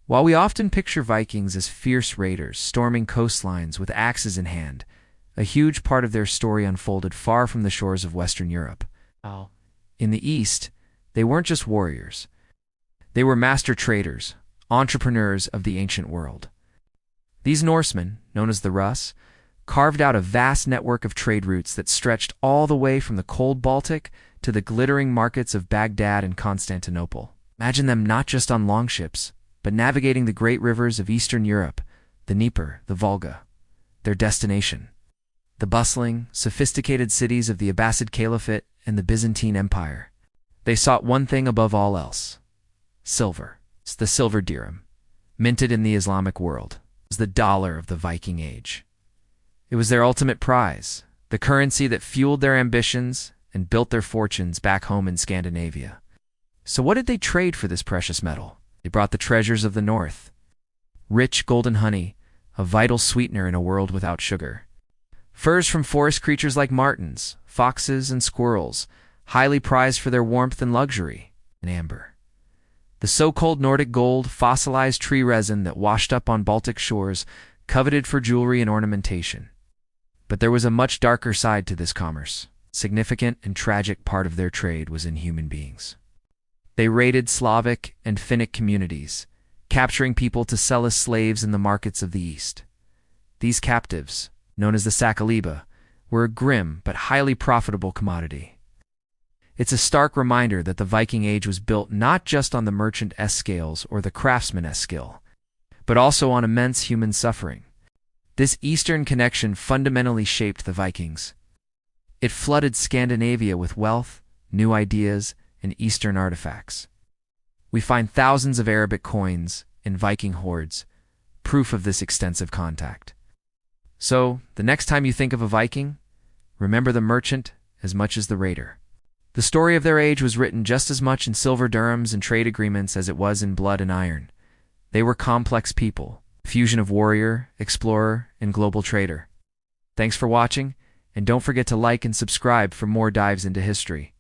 While we often picture Vikings as fierce raiders storming coastlines with axes in hand, a huge part of their story unfolded far from the shores of Western Europe. In the East, they weren't just warriors. They were master traders, entrepreneurs of the ancient world. These Norsemen, known as the Russ, carved out a vast network of trade routes that stretched all the way from the cold Baltic to the glittering markets of Baghdad and Constantinople. Imagine them not just on longships, but navigating the great rivers of Eastern Europe, the Dnieper, the Volga. Their destination: the bustling, sophisticated cities of the Abbasid Caliphate and the Byzantine Empire. They sought one thing above all else: silver. It's the silver dirham, minted in the Islamic world, was the dollar of the Viking Age. It was their ultimate prize, the currency that fueled their ambitions and built their fortunes back home in Scandinavia. So what did they trade for this precious metal? They brought the treasures of the North. Rich golden honey, a vital sweetener in a world without sugar. Furs from forest creatures like martens, foxes, and squirrels, highly prized for their warmth and luxury. And amber, the so-called Nordic gold, fossilized tree resin that washed up on Baltic shores, coveted for jewelry and ornamentation. But there was a much darker side to this commerce. Significant and tragic part of their trade was in human beings. They raided Slavic and Finnic communities, capturing people to sell as slaves in the markets of the East. These captives, known as the Sakaliba, were a grim but highly profitable commodity. It's a stark reminder that the Viking Age was built not just on the merchant-esque scales or the craftsman-esque skill, but also on immense human suffering. This Eastern connection fundamentally shaped the Vikings. It flooded Scandinavia with wealth, new ideas, and Eastern artifacts. We find thousands of Arabic coins in Viking hoards, proof of this extensive contact. So, the next time you think of a Viking, remember the merchant as much as the raider. The story of their age was written just as much in silver dirhams and trade agreements as it was in blood and iron. They were complex people, a fusion of warrior, explorer, and global trader. Thanks for watching, and don't forget to like and subscribe for more dives into history.